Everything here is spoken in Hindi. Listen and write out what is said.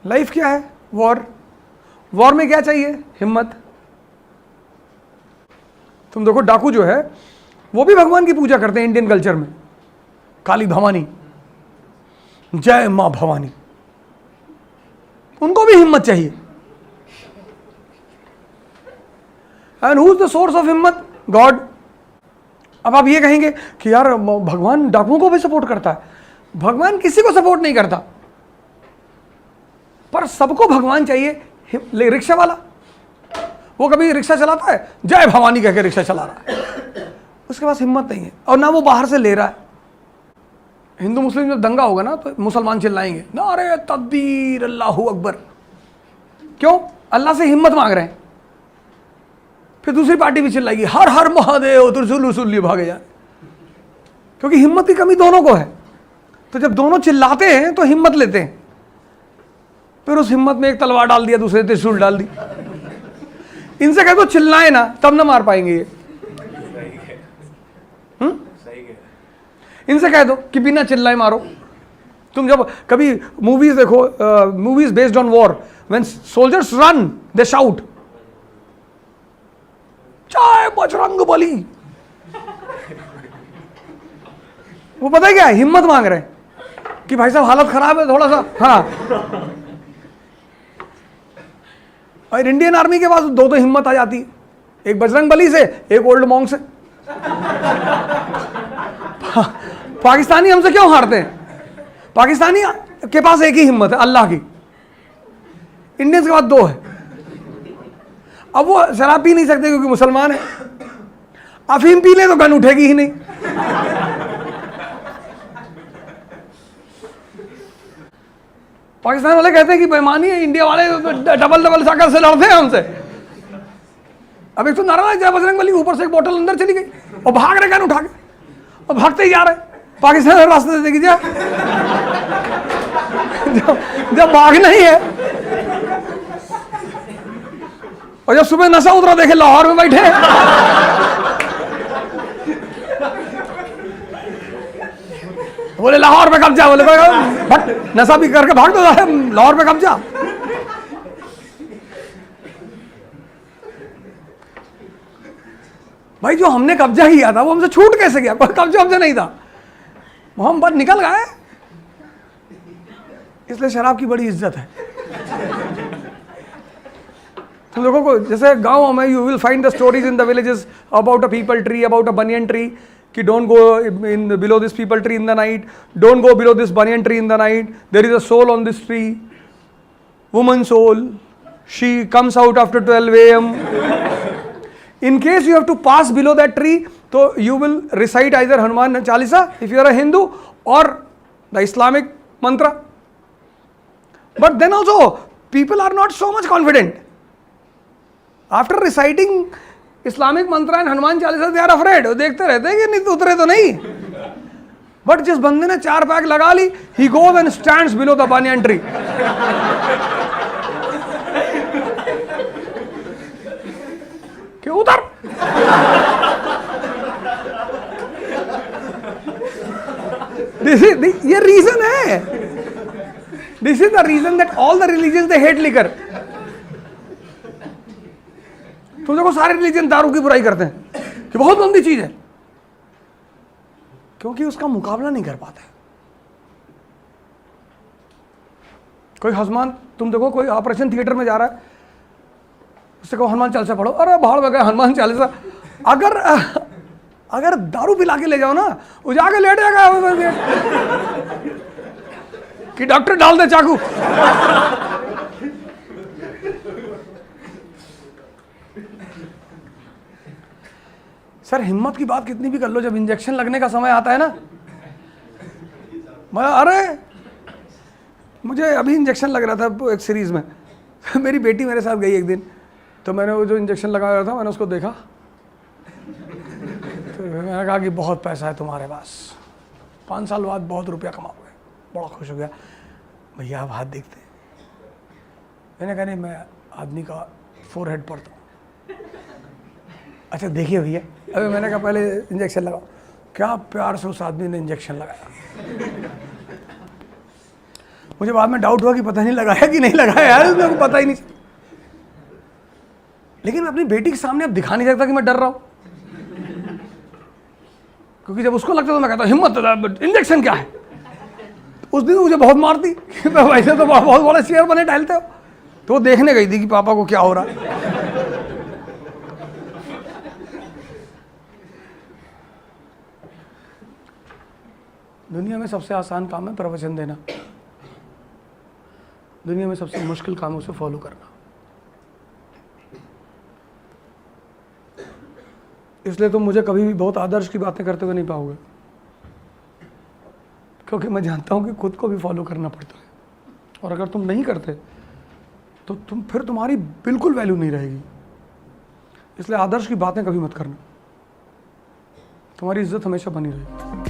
लाइफ क्या है? वॉर। वॉर में क्या चाहिए? हिम्मत। तुम देखो डाकू जो है वो भी भगवान की पूजा करते हैं इंडियन कल्चर में, काली भवानी, जय मां भवानी, उनको भी हिम्मत चाहिए। And who is the source of हिम्मत? गॉड। अब आप ये कहेंगे कि यार भगवान डाकुओं को भी सपोर्ट करता है। भगवान किसी को सपोर्ट नहीं करता, पर सबको भगवान चाहिए। रिक्शा वाला, वो कभी रिक्शा चलाता है? जय भवानी कह के रिक्शा चला रहा है, उसके पास हिम्मत नहीं है, और ना वो बाहर से ले रहा है। हिंदू मुस्लिम जब दंगा होगा ना तो मुसलमान चिल्लाएंगे नारे तकबीर अल्लाहू अकबर। क्यों? अल्लाह से हिम्मत मांग रहे हैं। फिर दूसरी पार्टी भी चिल्लाएगी हर हर महादेव, त्रिशूल उसूल भागे जाए, क्योंकि हिम्मत की कमी दोनों को है। तो जब दोनों चिल्लाते हैं तो हिम्मत लेते हैं, फिर उस हिम्मत में एक तलवार डाल दिया, दूसरे त्रिशूल डाल दी। इनसे कह दो चिल्लाए ना, तब ना मार पाएंगे ये। इनसे कह दो कि बिना चिल्लाए मारो। तुम जब कभी मूवीज देखो, movies based on war, when soldiers run they shout जय बजरंग बली। वो पता है क्या है? हिम्मत मांग रहे हैं कि भाई साहब हालत खराब है थोड़ा सा। हाँ, और इंडियन आर्मी के पास दो हिम्मत आ जाती है, एक बजरंग बली से, एक ओल्ड मॉन्क से। पाकिस्तानी हमसे क्यों हारते हैं? पाकिस्तानी के पास एक ही हिम्मत है, अल्लाह की। इंडियंस के पास दो है। अब वो शराब पी नहीं सकते क्योंकि मुसलमान है, अफीम पी ले तो गन उठेगी ही नहीं। पाकिस्तान वाले कहते हैं कि बेईमानी है, इंडिया वाले डबल डबल साकर से लड़ते हैं हमसे। अब एक तो नारा जय बजरंग बली, ऊपर से एक बोतल अंदर चली गई और भाग रहे गन उठा के, और भागते ही जा रहे। पाकिस्तान रास्ते से देखिए जब भागना ही है। और जब सुबह नशा उतरा देखे लाहौर में बैठे हैं। बोले लाहौर में कब्जा, बोले भट नशा भी करके भाग दो, लाहौर में कब्जा। भाई जो हमने कब्जा किया था वो हमसे छूट कैसे गया? कोई कब्जा हमसे नहीं था, हम बस निकल गए। इसलिए शराब की बड़ी इज्जत है। तुम लोगों को जैसे गांव में you will find the stories in the villages about a peepal tree, about a banyan tree, कि don't go in below this peepal tree in the night, don't go below this banyan tree in the night, there is a soul on this tree, woman soul, she comes out after 12 AM. In case you have to pass below that tree, so you will recite either Hanuman Chalisa if you are a Hindu, or the Islamic mantra. But then also people are not so much confident. After reciting Islamic mantra and Hanuman Chalisa, they are afraid. वो देखते रहते हैं कि नहीं उतरे तो नहीं। But जिस बंदे ने 4 पैक लगा ली, he goes and stands below the banyan tree. क्यों उतर? ये रीजन है। This is the reason that all the religion they hate liquor. तुम देखो सारे रिलीजन दारू की बुराई करते हैं कि बहुत गंदी चीज है, क्योंकि उसका मुकाबला नहीं कर पाते। कोई हनुमान, तुम देखो कोई ऑपरेशन थिएटर में जा रहा है, उससे कहो हनुमान चालीसा पढ़ो, अरे भाड़ में गए हनुमान चालीसा। अगर दारू पिला के ले जाओ ना, वो जाके लेट जाएगा कि डॉक्टर डाल दे चाकू। सर हिम्मत की बात कितनी भी कर लो, जब इंजेक्शन लगने का समय आता है ना, मैं अरे मुझे अभी इंजेक्शन लग रहा था एक सीरीज में, मेरी बेटी मेरे साथ गई एक दिन, तो मैंने वो जो इंजेक्शन लगा रहा था मैंने उसको देखा, तो मैंने कहा कि बहुत पैसा है तुम्हारे पास, 5 साल बाद बहुत रुपया कमाओगे। बड़ा खुश हो गया, भैया आप हाथ देखते हैं? मैंने कहा नहीं, मैं आदमी का फोरहेड पढ़ता हूँ। अच्छा देखिए भैया, अभी मैंने कहा पहले इंजेक्शन लगाओ। क्या प्यार से उस आदमी ने इंजेक्शन लगाया। मुझे बाद में डाउट हुआ कि पता नहीं लगाया कि नहीं लगाया यार, मेरे को पता ही नहीं। लेकिन मैं अपनी बेटी के सामने अब दिखा नहीं सकता कि मैं डर रहा हूं, क्योंकि जब उसको लगता तो मैं कहता हिम्मत, इंजेक्शन क्या है। उस दिन मुझे बहुत मारती कि वैसे तो बहुत बड़े शेर बने टहलते हो। तो वो देखने गई थी कि पापा को क्या हो रहा है। दुनिया में सबसे आसान काम है प्रवचन देना, दुनिया में सबसे मुश्किल काम है उसे फॉलो करना। इसलिए तुम मुझे कभी भी बहुत आदर्श की बातें करते हुए नहीं पाओगे, क्योंकि मैं जानता हूं कि खुद को भी फॉलो करना पड़ता है। और अगर तुम नहीं करते तो फिर तुम्हारी बिल्कुल वैल्यू नहीं रहेगी। इसलिए आदर्श की बातें कभी मत करना, तुम्हारी इज्जत हमेशा बनी रहेगी।